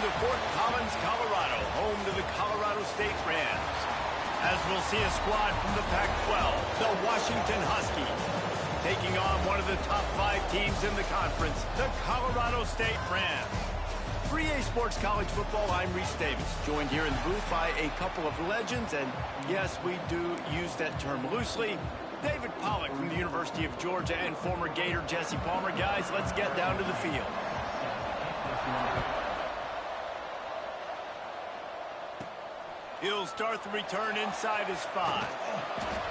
to Fort Collins, Colorado, home to the Colorado State Rams. As we'll see a squad from the Pac-12, the Washington Huskies, taking on one of the top 5 teams in the conference, the Colorado State Rams. For EA Sports College Football, I'm Reese Davis, joined here in the booth by a couple of legends, and yes, we do use that term loosely. David Pollack from the University of Georgia and former Gator Jesse Palmer. Guys, let's get down to the field. He'll start the return inside his 5.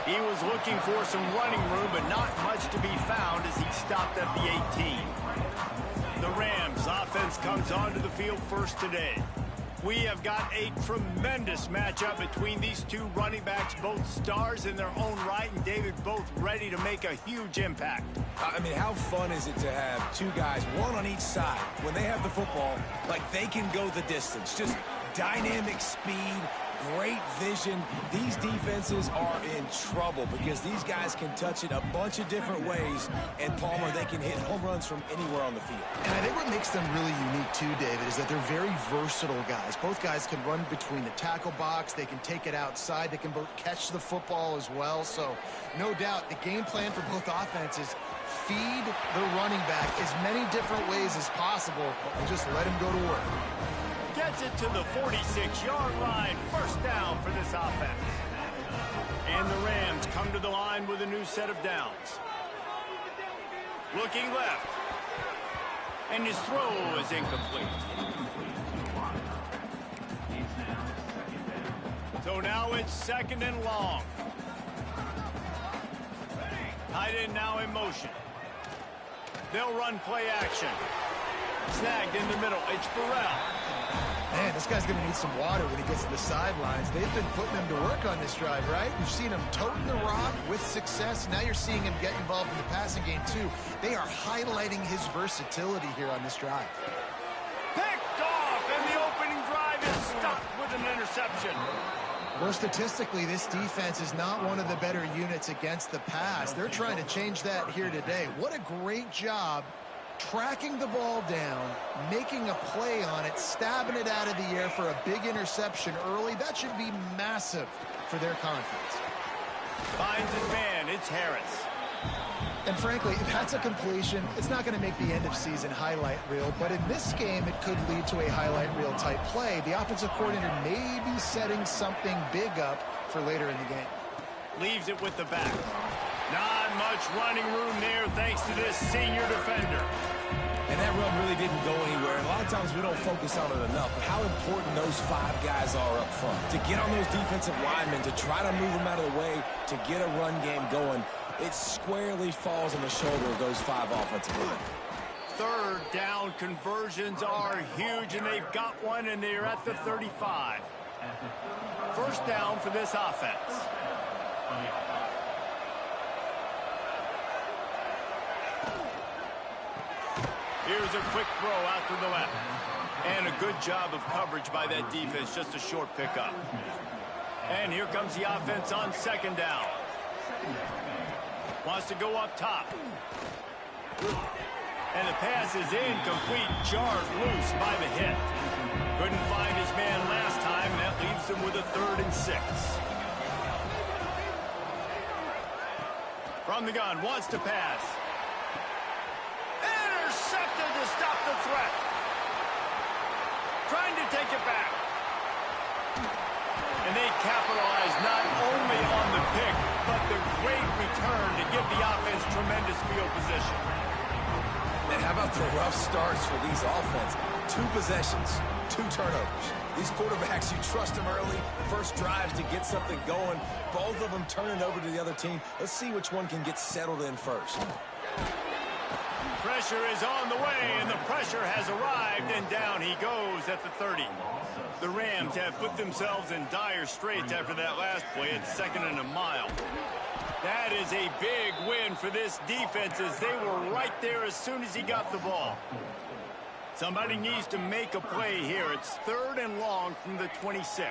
He was looking for some running room, but not much to be found as he stopped at the 18. The Rams offense comes onto the field first today. We have got a tremendous matchup between these two running backs, both stars in their own right, and David, both ready to make a huge impact. I mean, how fun is it to have two guys, one on each side, when they have the football, like they can go the distance. Just dynamic speed, great vision. These defenses are in trouble because these guys can touch it a bunch of different ways, and Palmer, they can hit home runs from anywhere on the field. And I think what makes them really unique too, David, is that they're very versatile guys. Both guys can run between the tackle box, they can take it outside, they can both catch the football as well. So no doubt the game plan for both offenses, feed the running back as many different ways as possible and just let him go to work. Gets it to the 46-yard line. First down for this offense. And the Rams come to the line with a new set of downs. Looking left. And his throw is incomplete. So now it's second and long. Tight end now in motion. They'll run play action. Snagged in the middle. It's Burrell. Man, this guy's going to need some water when he gets to the sidelines. They've been putting him to work on this drive, right? You've seen him toting the rock with success. Now you're seeing him get involved in the passing game, too. They are highlighting his versatility here on this drive. Picked off, and the opening drive is stuffed with an interception. Well, statistically, this defense is not one of the better units against the pass. They're trying to change that here today. What a great job tracking the ball down, making a play on it, stabbing it out of the air for a big interception early. That should be massive for their confidence. Finds his man. It's Harris. And frankly, if that's a completion, it's not going to make the end-of-season highlight reel, but in this game, it could lead to a highlight reel type play. The offensive coordinator may be setting something big up for later in the game. Leaves it with the back. Not much running room there thanks to this senior defender. And that run really didn't go anywhere. And a lot of times we don't focus on it enough, but how important those 5 guys are up front. To get on those defensive linemen, to try to move them out of the way, to get a run game going, it squarely falls on the shoulder of those 5 offensive linemen. Third down conversions are huge, and they've got one, and they're at the 35. First down for this offense. Here's a quick throw out to the left. And a good job of coverage by that defense, just a short pickup. And here comes the offense on second down. Wants to go up top. And the pass is incomplete, jarred loose by the hit. Couldn't find his man last time, and that leaves him with a 3rd and 6. From the gun, wants to pass. Intercepted to stop the threat. Trying to take it back. And they capitalize not only on the pick, but the great return to give the offense tremendous field position. And how about the rough starts for these offense? 2 possessions, 2 turnovers. These quarterbacks, you trust them early. First drives to get something going. Both of them turning over to the other team. Let's see which one can get settled in first. Pressure is on the way, and the pressure has arrived, and down he goes at the 30. The Rams have put themselves in dire straits after that last play at 2nd and a mile. That is a big win for this defense as they were right there as soon as he got the ball. Somebody needs to make a play here. It's 3rd and long from the 26.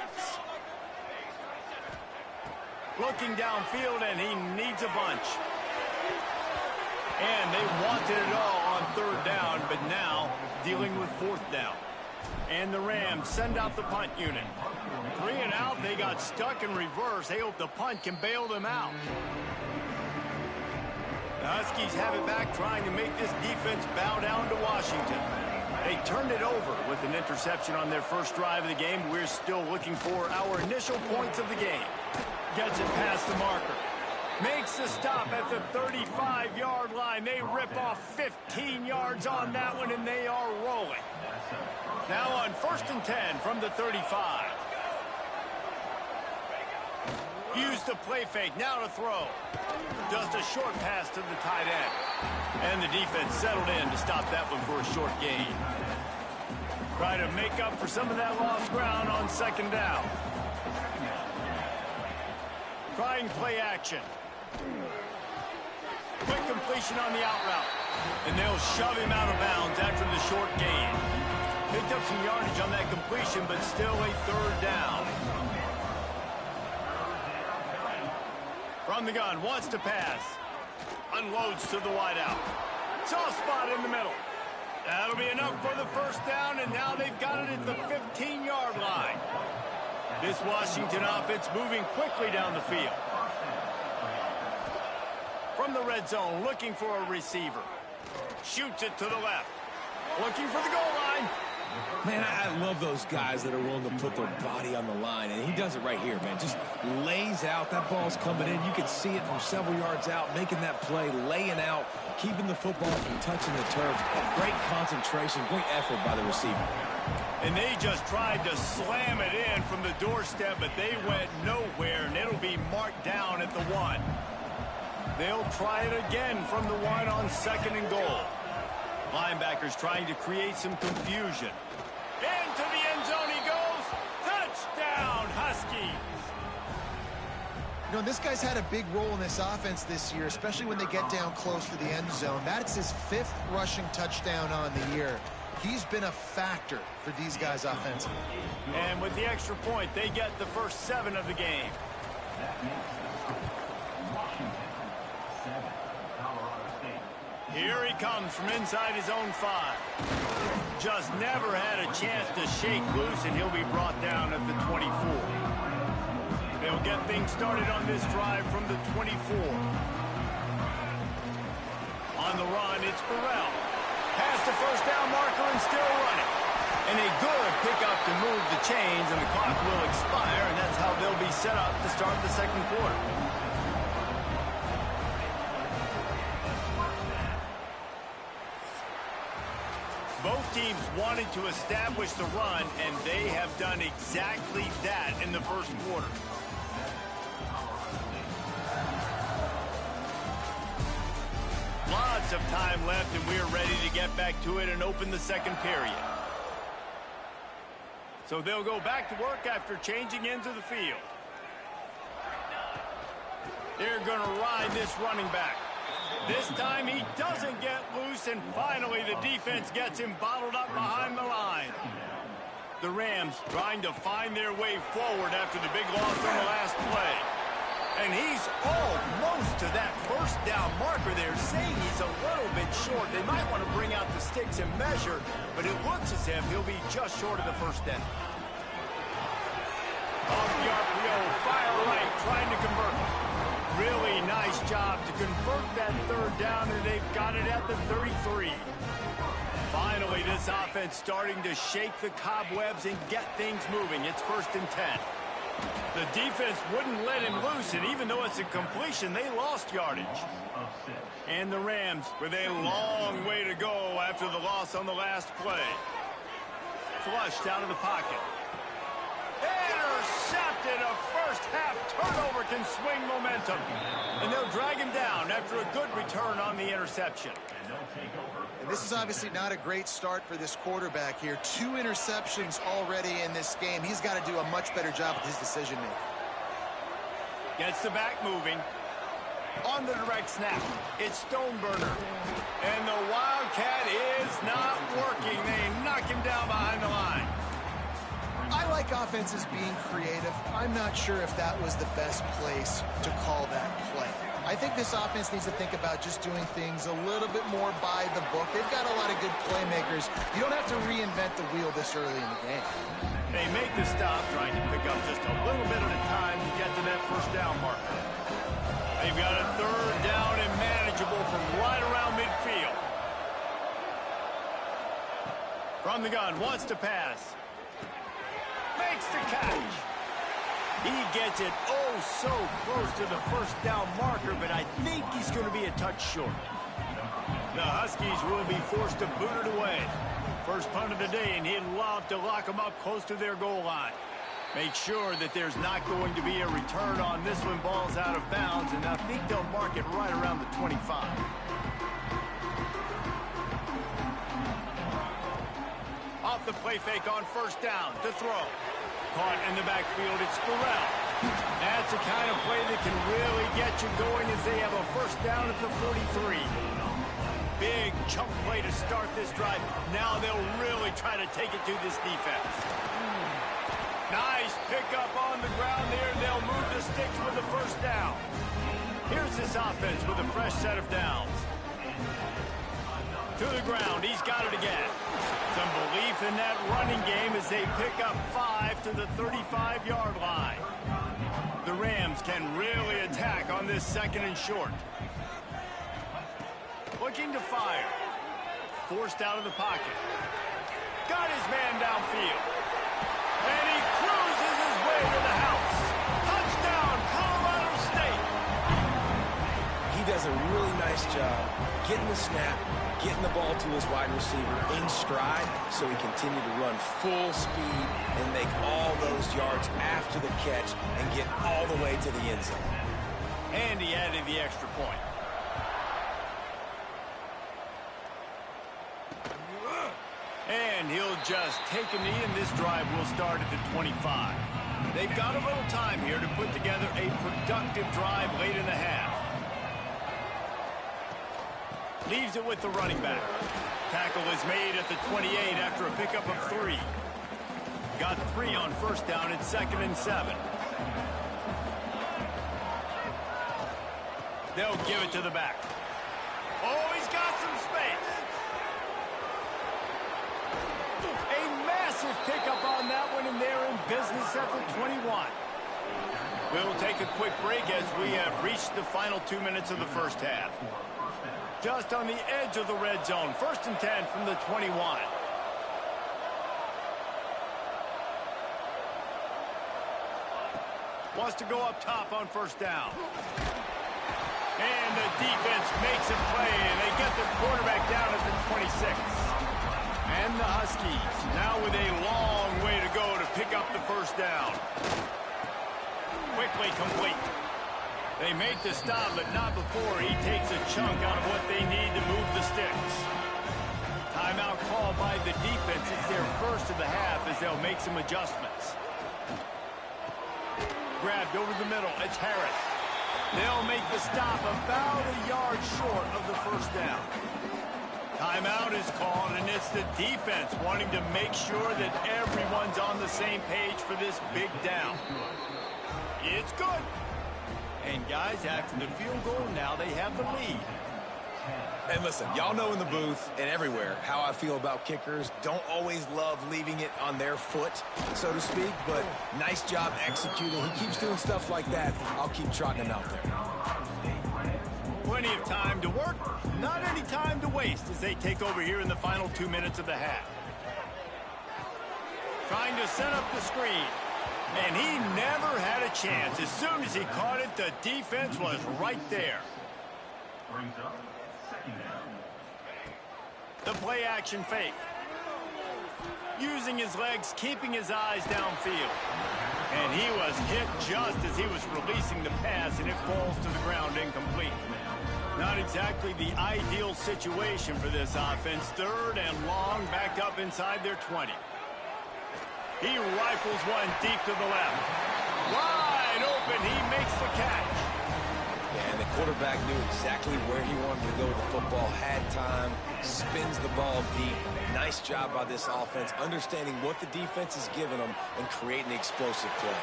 Looking downfield, and he needs a bunch. And they wanted it all on 3rd down, but now dealing with 4th down. And the Rams send out the punt unit. 3 and out, they got stuck in reverse. They hope the punt can bail them out. The Huskies have it back, trying to make this defense bow down to Washington. They turned it over with an interception on their first drive of the game. We're still looking for our initial points of the game. Gets it past the marker. Makes the stop at the 35-yard line. They rip off 15 yards on that one, and they are rolling. Now on 1st and 10 from the 35. Use the play fake, now to throw. Just a short pass to the tight end. And the defense settled in to stop that one for a short gain. Try to make up for some of that lost ground on 2nd down. Trying play action. Quick completion on the out route. And they'll shove him out of bounds after the short gain. Picked up some yardage on that completion, but still a 3rd down. From the gun, wants to pass. Unloads to the wideout. Soft spot in the middle. That'll be enough for the 1st down, and now they've got it at the 15-yard line. This Washington offense moving quickly down the field. From the red zone, looking for a receiver. Shoots it to the left. Looking for the goal line. Man, I love those guys that are willing to put their body on the line, and he does it right here, man. Just lays out. That ball's coming in. You can see it from several yards out, making that play, laying out, keeping the football from touching the turf. Great concentration, great effort by the receiver. And they just tried to slam it in from the doorstep, but they went nowhere, and it'll be marked down at the 1. They'll try it again from the 1 on 2nd and goal. Linebackers trying to create some confusion. Into the end zone he goes. Touchdown, Huskies. You know, this guy's had a big role in this offense this year, especially when they get down close to the end zone. That's his 5th rushing touchdown on the year. He's been a factor for these guys offensively. And with the extra point, they get the first 7 of the game. Here he comes from inside his own 5. Just never had a chance to shake loose, and he'll be brought down at the 24. They'll get things started on this drive from the 24. On the run, it's Burrell. Past the 1st down marker and still running. And a good pickup to move the chains, and the clock will expire, and that's how they'll be set up to start the 2nd quarter. Both teams wanted to establish the run, and they have done exactly that in the 1st quarter. Lots of time left, and we're ready to get back to it and open the 2nd period. So they'll go back to work after changing into the field. They're going to ride this running back. This time he doesn't get loose, and finally the defense gets him bottled up behind the line. The Rams trying to find their way forward after the big loss on the last play. And he's almost to that 1st down marker there, saying he's a little bit short. They might want to bring out the sticks and measure, but it looks as if he'll be just short of the 1st down. Off the RPO, fire right, trying to convert. Really nice job to convert that 3rd down, and they've got it at the 33. Finally, this offense starting to shake the cobwebs and get things moving. It's 1st and 10. The defense wouldn't let him loose, and even though it's a completion, they lost yardage. And the Rams with a long way to go after the loss on the last play. Flushed out of the pocket. Intercepted. A 1st half turnover can swing momentum. And they'll drag him down after a good return on the interception. And this is obviously not a great start for this quarterback here. 2 interceptions already in this game. He's got to do a much better job with his decision-making. Gets the back moving. On the direct snap, it's Stoneburner. And the Wildcat is not working. They knock him down behind the line. I like offenses being creative. I'm not sure if that was the best place to call that play. I think this offense needs to think about just doing things a little bit more by the book. They've got a lot of good playmakers. You don't have to reinvent the wheel this early in the game. They make the stop, trying to pick up just a little bit at a time to get to that first down marker. They've got a third down and manageable from right around midfield. From the gun, wants to pass. Makes the catch. He gets it oh so close to the first down marker, but I think he's going to be a touch short. The Huskies will be forced to boot it away. First punt of the day, and he'd love to lock them up close to their goal line. Make sure that there's not going to be a return on this one. Ball's out of bounds, and I think they'll mark it right around the 25. Off the play fake on first down to throw. Caught in the backfield, it's Burrell. That's the kind of play that can really get you going as they have a first down at the 43. Big chunk play to start this drive. Now they'll really try to take it to this defense. Nice pickup on the ground there. They'll move the sticks with the first down. Here's this offense with a fresh set of downs. To the ground, he's got it again. Some belief in that running game as they pick up 5 to the 35-yard line. The Rams can really attack on this second and short. Looking to fire. Forced out of the pocket. Got his man downfield. And he cruises his way to the house. Touchdown, Colorado State. He does a really nice job getting the snap, getting the ball to his wide receiver in stride so he continue to run full speed and make all those yards after the catch and get all the way to the end zone. And he added the extra point. And he'll just take a knee, and this drive will start at the 25. They've got a little time here to put together a productive drive late in the half. Leaves it with the running back. Tackle is made at the 28 after a pickup of 3. Got 3 on first down at 2nd and 7. They'll give it to the back. Oh, he's got some space. A massive pickup on that one, and they're in business at the 21. We'll take a quick break as we have reached the final 2 minutes of the first half. Just on the edge of the red zone. 1st and 10 from the 21. Wants to go up top on first down. And the defense makes a play, and they get the quarterback down at the 26. And the Huskies now with a long way to go to pick up the first down. Quickly complete. They make the stop, but not before he takes a chunk out of what they need to move the sticks. Timeout called by the defense. It's their first of the half as they'll make some adjustments. Grabbed over the middle. It's Harris. They'll make the stop about a yard short of the first down. Timeout is called, and it's the defense wanting to make sure that everyone's on the same page for this big down. It's good. And guys, after the field goal, now they have the lead. And listen, y'all know in the booth and everywhere how I feel about kickers. Don't always love leaving it on their foot, so to speak, but nice job executing. He keeps doing stuff like that. I'll keep trotting him out there. Plenty of time to work, not any time to waste as they take over here in the final 2 minutes of the half. Trying to set up the screen. And he never had a chance. As soon as he caught it, the defense was right there. Brings up 2nd down. The play action fake. Using his legs, keeping his eyes downfield. And he was hit just as he was releasing the pass, and it falls to the ground incomplete. Not exactly the ideal situation for this offense. 3rd and long, back up inside their 20. He rifles one deep to the left. Wide open, he makes the catch. Yeah, and the quarterback knew exactly where he wanted to go with the football, had time, spins the ball deep. Nice job by this offense, understanding what the defense is giving them and creating an explosive play.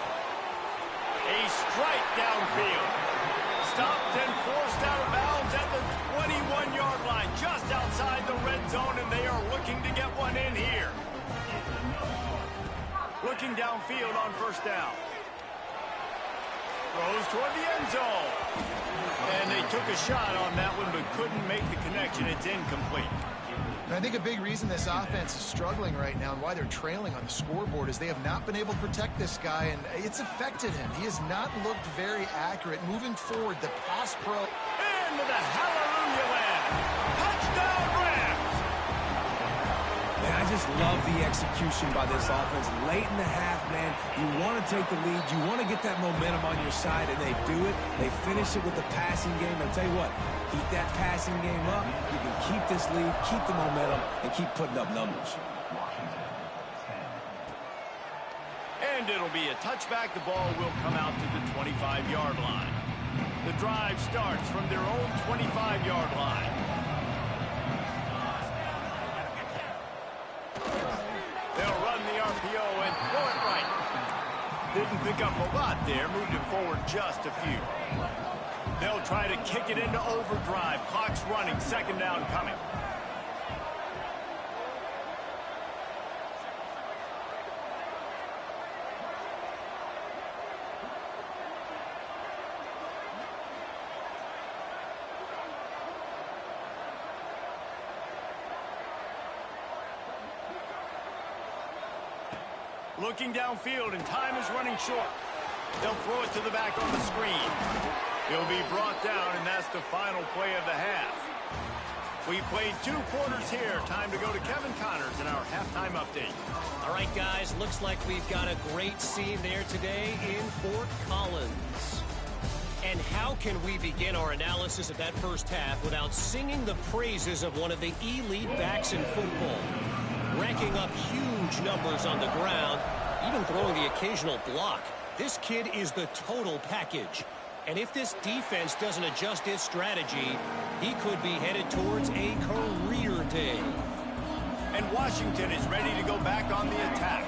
A strike downfield. Stopped and forced out of bounds at the 21-yard line, just outside the red zone, and they are looking to get one in here. Looking downfield on first down. Throws toward the end zone. And they took a shot on that one, but couldn't make the connection. It's incomplete. And I think a big reason this offense is struggling right now and why they're trailing on the scoreboard is they have not been able to protect this guy, and it's affected him. He has not looked very accurate. Moving forward, the pass pro. Into the hallelujah land. Touchdown, Rams! Man, I just love the execution by this offense. Late in the half, man, you want to take the lead. You want to get that momentum on your side, and they do it. They finish it with the passing game. And I'll tell you what, keep that passing game up. You can keep this lead, keep the momentum, and keep putting up numbers. And it'll be a touchback. The ball will come out to the 25-yard line. The drive starts from their own 25-yard line. They'll run the RPO and throw it right. Didn't pick up a lot there. Moved it forward just a few. They'll try to kick it into overdrive. Clock's running. Second down coming. Looking downfield, and time is running short. They'll throw it to the back on the screen. He'll be brought down, and that's the final play of the half. We played 2 quarters here. Time to go to Kevin Connors in our halftime update. All right, guys, looks like we've got a great scene there today in Fort Collins. And how can we begin our analysis of that first half without singing the praises of one of the elite backs in football? Racking up huge numbers on the ground, even throwing the occasional block. This kid is the total package. And if this defense doesn't adjust its strategy, he could be headed towards a career day. And Washington is ready to go back on the attack.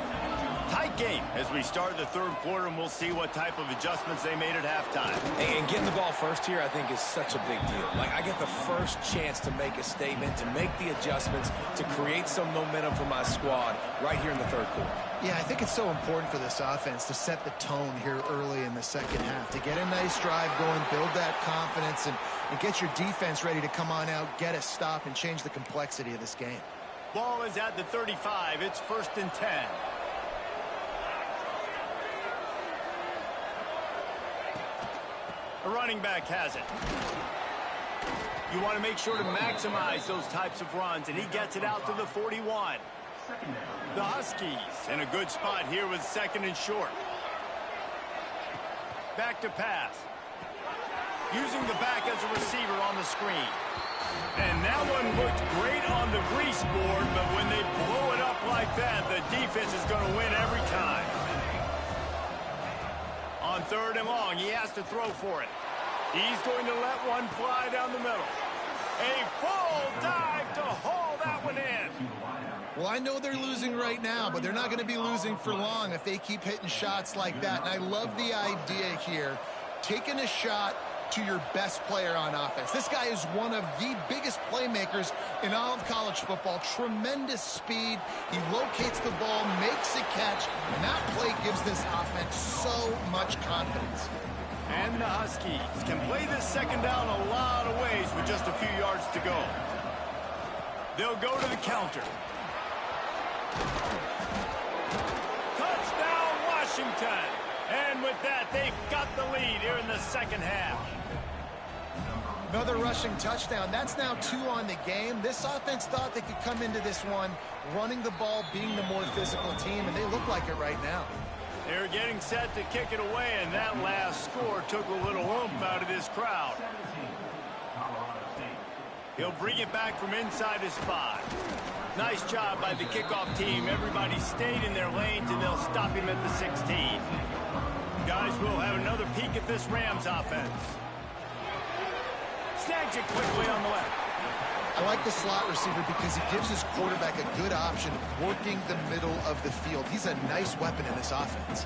Tight game as we start the third quarter, and we'll see what type of adjustments they made at halftime. And getting the ball first here, I think, is such a big deal. Like, I get the first chance to make a statement, to make the adjustments, to create some momentum for my squad right here in the third quarter. Yeah, I think it's so important for this offense to set the tone here early in the second half, to get a nice drive going, build that confidence, and get your defense ready to come on out, get a stop, and change the complexity of this game. Ball is at the 35. It's 1st and 10. The running back has it. You want to make sure to maximize those types of runs, and he gets it out to the 41. The Huskies in a good spot here with 2nd and short. Back to pass. Using the back as a receiver on the screen. And that one looked great on the grease board, but when they blow it up like that, the defense is going to win every time. On 3rd and long, he has to throw for it. He's going to let one fly down the middle. A full dive to haul that one in. Well, I know they're losing right now, but they're not going to be losing for long if they keep hitting shots like that. And I love the idea here, taking a shot to your best player on offense. This guy is one of the biggest playmakers in all of college football. Tremendous speed. He locates the ball, makes a catch, and that play gives this offense so much confidence. And the Huskies can play this second down a lot of ways with just a few yards to go. They'll go to the counter. Touchdown, Washington. And with that, they've got the lead here in the second half. Another rushing touchdown. That's now 2 on the game. This offense thought they could come into this one running the ball, being the more physical team, and they look like it right now. They're getting set to kick it away, and that last score took a little oomph out of this crowd. He'll bring it back from inside his 5. Nice job by the kickoff team. Everybody stayed in their lanes, and they'll stop him at the 16. Guys, we'll have another peek at this Rams offense. Snags it quickly on the left. I like the slot receiver because he gives his quarterback a good option of working the middle of the field. He's a nice weapon in this offense.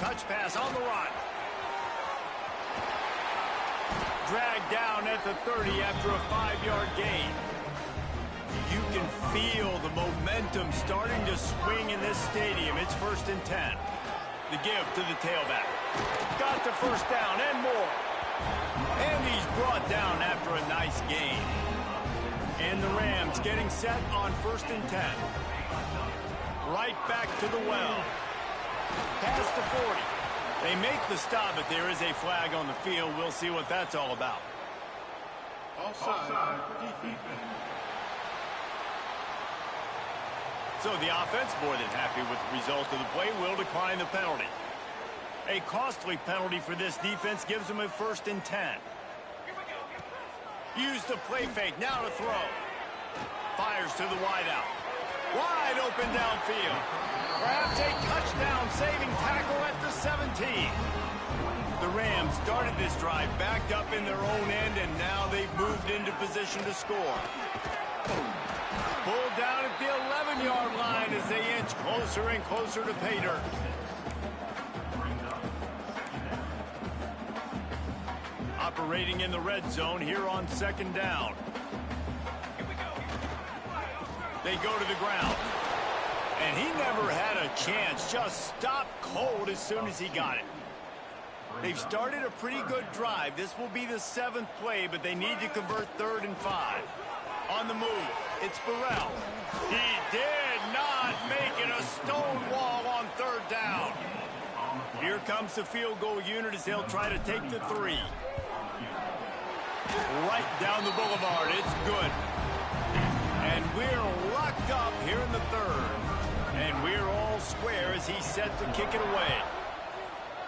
Touch pass on the run. dragged down at the 30 after a 5-yard gain. You can feel the momentum starting to swing in this stadium. It's 1st and 10. The give to the tailback. Got the first down and more. And he's brought down after a nice gain. And the Rams getting set on 1st and 10. Right back to the well. Past the 40. They make the stop, but there is a flag on the field. We'll see what that's all about. Offside. Defense. So the offense, more than happy with the result of the play, will decline the penalty. A costly penalty for this defense gives them a 1st and 10. Use the play fake, now to throw. Fires to the wideout. Wide open downfield. Perhaps a touchdown-saving tackle at the 17. The Rams started this drive backed up in their own end, and now they've moved into position to score. Pulled down at the 11-yard line as they inch closer and closer to pay dirt. Operating in the red zone here on 2nd down. They go to the ground. And he never had a chance. Just stopped cold as soon as he got it. They've started a pretty good drive. This will be the 7th play, but they need to convert 3rd and 5. On the move, it's Burrell. He did not make it a stone wall on 3rd down. Here comes the field goal unit as they'll try to take the 3. Right down the boulevard, it's good. And we're locked up here in the 3rd. And we're all square as he's set to kick it away.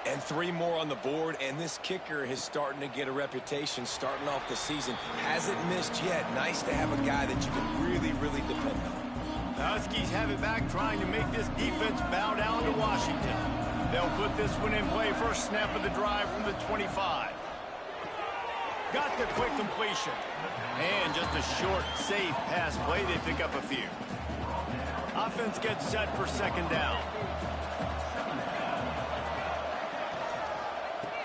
And 3 more on the board, and this kicker is starting to get a reputation starting off the season. Hasn't missed yet. Nice to have a guy that you can really, really depend on. The Huskies have it back, trying to make this defense bow down to Washington. They'll put this one in play. First snap of the drive from the 25. Got the quick completion. And just a short, safe pass play. They pick up a few. Offense gets set for 2nd down.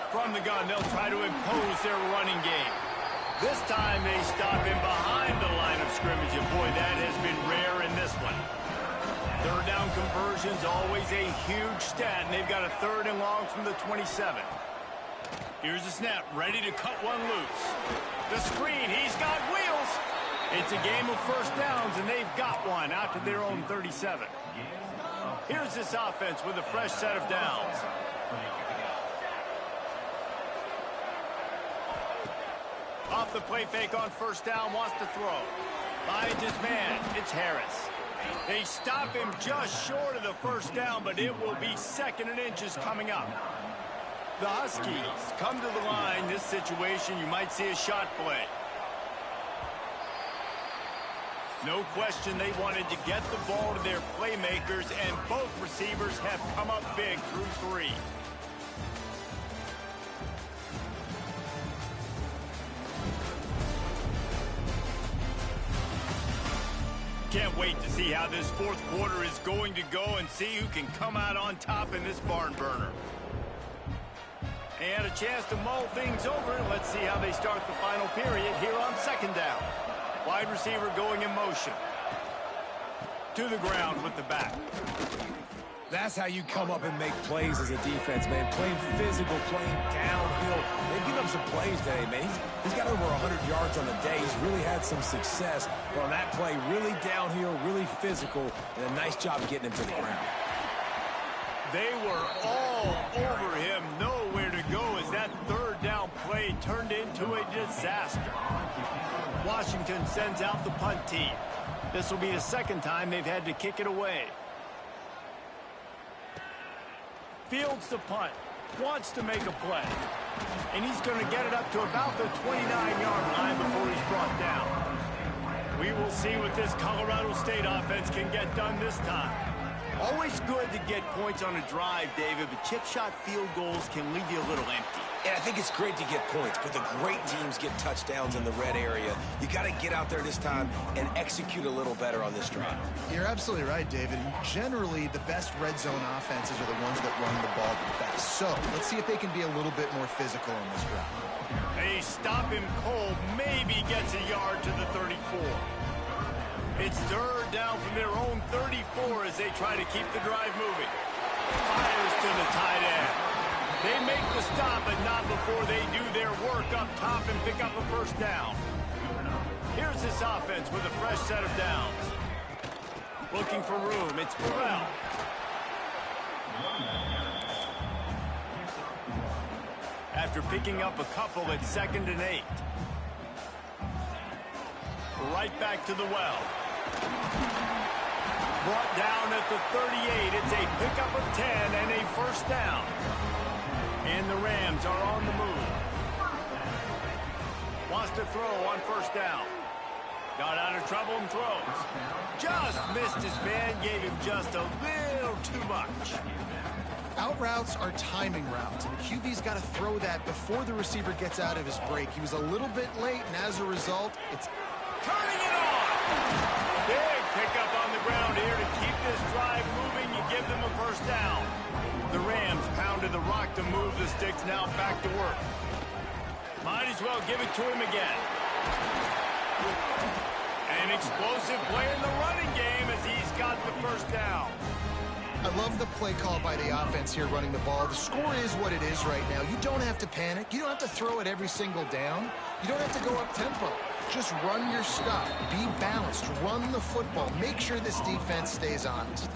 From the gun, they'll try to impose their running game. This time they stop him behind the line of scrimmage, and boy, that has been rare in this one. 3rd down conversions, always a huge stat, and they've got a 3rd and long from the 27. Here's the snap, ready to cut one loose. The screen, he's got wheels. It's a game of 1st downs, and they've got one out to their own 37. Here's this offense with a fresh set of downs. Off the play fake on 1st down, wants to throw. Finds his man, it's Harris. They stop him just short of the 1st down, but it will be 2nd and inches coming up. The Huskies come to the line. This situation, you might see a shot play. No question they wanted to get the ball to their playmakers, and both receivers have come up big through 3. Can't wait to see how this 4th quarter is going to go and see who can come out on top in this barn burner. And a chance to mull things over. Let's see how they start the final period here on 2nd down. Wide receiver going in motion. To the ground with the back. That's how you come up and make plays as a defense, man. Playing physical, playing downhill. They've given up some plays today, man. He's got over 100 yards on the day. He's really had some success. But on that play, really downhill, really physical, and a nice job getting him to the ground. They were all over him. Nowhere to go as that 3rd down play turned into a disaster. Washington sends out the punt team. This will be the 2nd time they've had to kick it away. Fields the punt, wants to make a play, and he's going to get it up to about the 29-yard line before he's brought down. We will see what this Colorado State offense can get done this time. Always good to get points on a drive, David, but chip shot field goals can leave you a little empty. And I think it's great to get points, but the great teams get touchdowns in the red area. You got to get out there this time and execute a little better on this drive. You're absolutely right, David. Generally, the best red zone offenses are the ones that run the ball the best. So let's see if they can be a little bit more physical on this drive. They stop him cold, maybe gets a yard to the 34. It's third down from their own 34 as they try to keep the drive moving. Fires to the tight end. They make the stop, but not before they do their work up top and pick up a first down. Here's this offense with a fresh set of downs. Looking for room, it's Burrell. After picking up a couple at 2nd and 8. Right back to the well. Brought down at the 38. It's a pickup of 10 and a first down. And the Rams are on the move. Wants to throw on first down. Got out of trouble and throws. Just missed his man, gave him just a little too much. Out routes are timing routes, and the QB's got to throw that before the receiver gets out of his break. He was a little bit late, and as a result, it's turning it on. Big pickup on the ground here to keep this drive moving. You give them a first down. The Rams pounded the rock to move the sticks, now back to work. Might as well give it to him again. An explosive play in the running game as he's got the first down. I love the play call by the offense here running the ball. The score is what it is right now. You don't have to panic. You don't have to throw it every single down. You don't have to go up tempo. Just run your stuff. Be balanced. Run the football. Make sure this defense stays honest.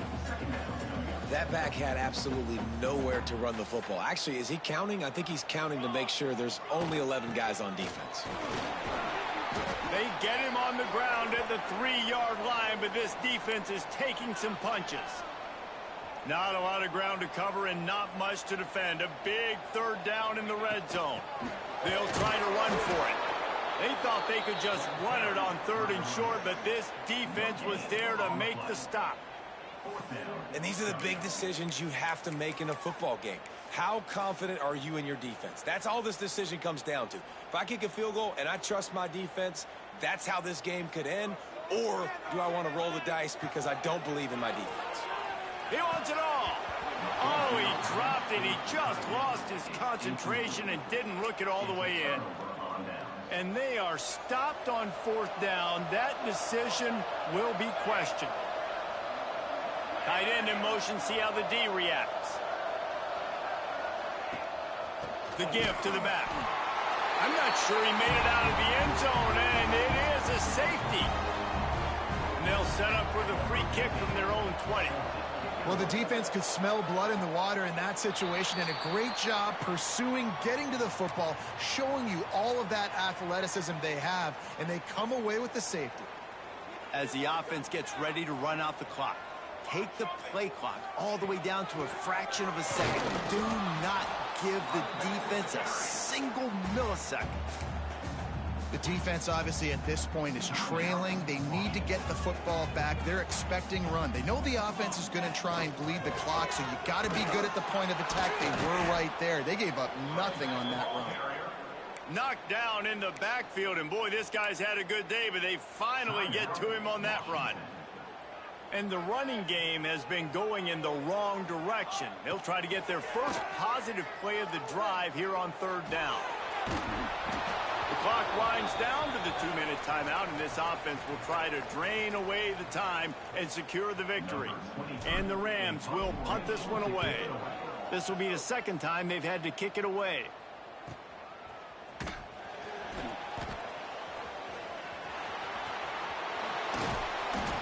That back had absolutely nowhere to run the football. Actually, is he counting? I think he's counting to make sure there's only 11 guys on defense. They get him on the ground at the 3-yard line, but this defense is taking some punches. Not a lot of ground to cover and not much to defend. A big third down in the red zone. They'll try to run for it. They thought they could just run it on 3rd and short, but this defense was there to make the stop. And these are the big decisions you have to make in a football game. How confident are you in your defense? That's all this decision comes down to. If I kick a field goal and I trust my defense, that's how this game could end. Or do I want to roll the dice because I don't believe in my defense? He wants it all. Oh, he dropped it. He just lost his concentration and didn't look it all the way in. And they are stopped on 4th down. That decision will be questioned. Tight end in motion, see how the D reacts. The give to the back. I'm not sure he made it out of the end zone, and it is a safety. And they'll set up for the free kick from their own 20. Well, the defense could smell blood in the water in that situation, and a great job pursuing, getting to the football, showing you all of that athleticism they have, and they come away with the safety. As the offense gets ready to run out the clock, take the play clock all the way down to a fraction of a second. Do not give the defense a single millisecond. The defense, obviously, at this point is trailing. They need to get the football back. They're expecting run. They know the offense is going to try and bleed the clock, so you got to be good at the point of attack. They were right there. They gave up nothing on that run. Knocked down in the backfield, and boy, this guy's had a good day, but they finally get to him on that run. And the running game has been going in the wrong direction. They'll try to get their first positive play of the drive here on 3rd down. The clock winds down to the 2-minute timeout, and this offense will try to drain away the time and secure the victory. And the Rams will punt this one away. This will be the 2nd time they've had to kick it away.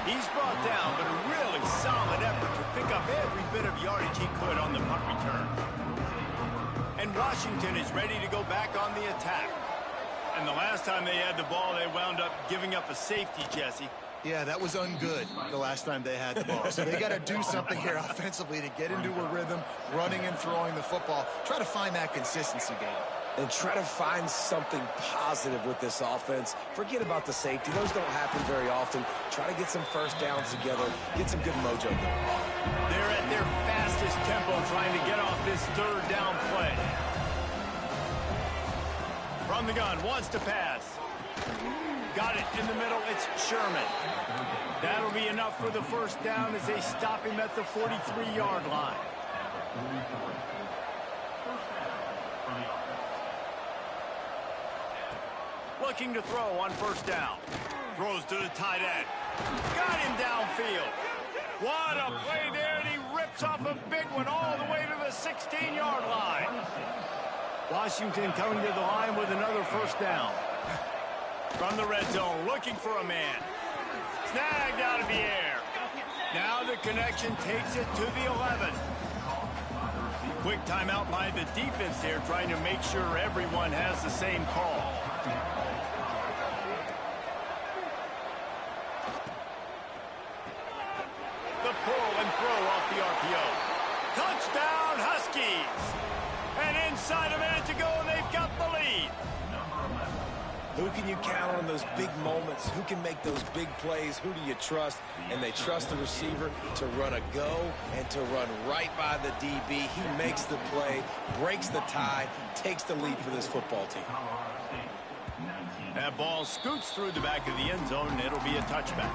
He's brought down, but a really solid effort to pick up every bit of yardage he could on the punt return. And Washington is ready to go back on the attack. And the last time they had the ball, they wound up giving up a safety, Jesse. Yeah, that was ungood the last time they had the ball. So they got to do something here offensively to get into a rhythm, running and throwing the football. Try to find that consistency game. And try to find something positive with this offense. Forget about the safety. Those don't happen very often. Try to get some first downs together. Get some good mojo going. They're at their fastest tempo trying to get off this 3rd down play. From the gun, wants to pass. Got it in the middle. It's Sherman. That'll be enough for the first down as they stop him at the 43-yard line. Looking to throw on first down. Throws to the tight end. Got him downfield. What a play there, and he rips off a big one all the way to the 16-yard line. Washington coming to the line with another first down. From the red zone, looking for a man. Snagged out of the air. Now the connection takes it to the 11. Quick timeout by the defense there, trying to make sure everyone has the same call. The pull and throw off the RPO. Touchdown, Huskies! And inside a minute to go, and they've got the lead. Who can you count on those big moments? Who can make those big plays? Who do you trust? And they trust the receiver to run a go and to run right by the DB. He makes the play, breaks the tie, takes the lead for this football team. That ball scoots through the back of the end zone, and it'll be a touchback.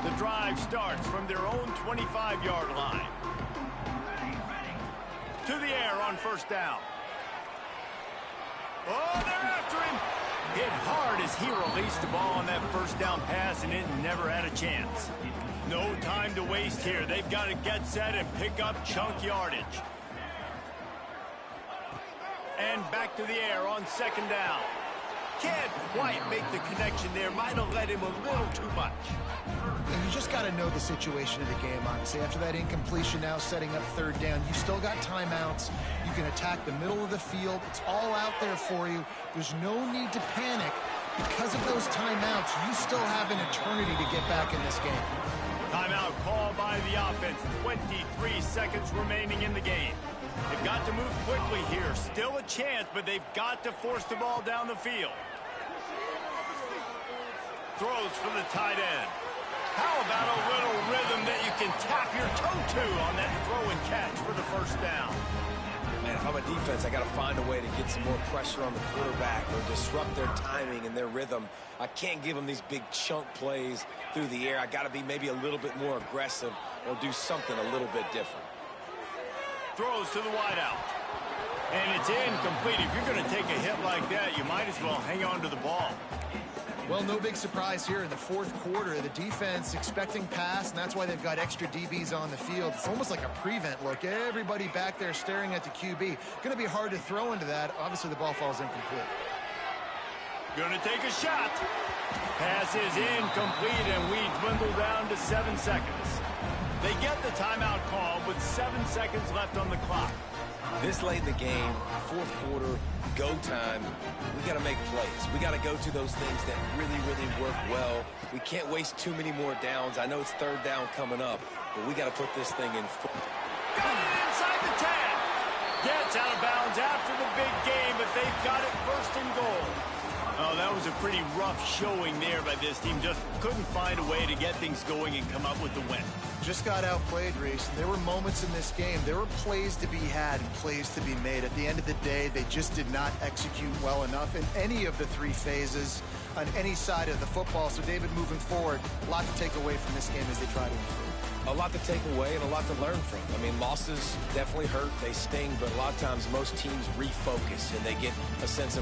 The drive starts from their own 25-yard line. To the air on first down. Oh, they're after him. Hit hard as he released the ball on that first down pass, and it never had a chance. No time to waste here. They've got to get set and pick up chunk yardage. And back to the air on second down. Can't quite make the connection there. Might have led him a little too much. And you just got to know the situation of the game, honestly. After that incompletion, now setting up third down, you still got timeouts. You can attack the middle of the field. It's all out there for you. There's no need to panic. Because of those timeouts, you still have an eternity to get back in this game. Timeout called by the offense. 23 seconds remaining in the game. They've got to move quickly here. Still a chance, but they've got to force the ball down the field. Throws for the tight end. How about a little rhythm that you can tap your toe to on that throw and catch for the first down? Man, if I'm a defense, I got to find a way to get some more pressure on the quarterback or disrupt their timing and their rhythm. I can't give them these big chunk plays through the air. I got to be maybe a little bit more aggressive or do something a little bit different. Throws to the wideout. And it's incomplete. If you're going to take a hit like that, you might as well hang on to the ball. Well, no big surprise here in the fourth quarter. The defense expecting pass, and that's why they've got extra DBs on the field. It's almost like a prevent look. Everybody back there staring at the QB. Going to be hard to throw into that. Obviously, the ball falls incomplete. Going to take a shot. Pass is incomplete, and we dwindle down to 7 seconds. They get the timeout call with 7 seconds left on the clock. This late in the game, fourth quarter, go time, we got to make plays. We got to go to those things that really, really work well. We can't waste too many more downs. I know it's third down coming up, but we got to put this thing in. Got it inside the 10. Gets out of bounds after the big game, but they've got it first and goal. Oh, that was a pretty rough showing there by this team. Just couldn't find a way to get things going and come up with the win. Just got outplayed, Reese. There were moments in this game. There were plays to be had and plays to be made. At the end of the day, they just did not execute well enough in any of the three phases on any side of the football. So, David, moving forward, a lot to take away from this game as they try to improve. A lot to take away and a lot to learn from. I mean, losses definitely hurt. They sting, but a lot of times most teams refocus and they get a sense of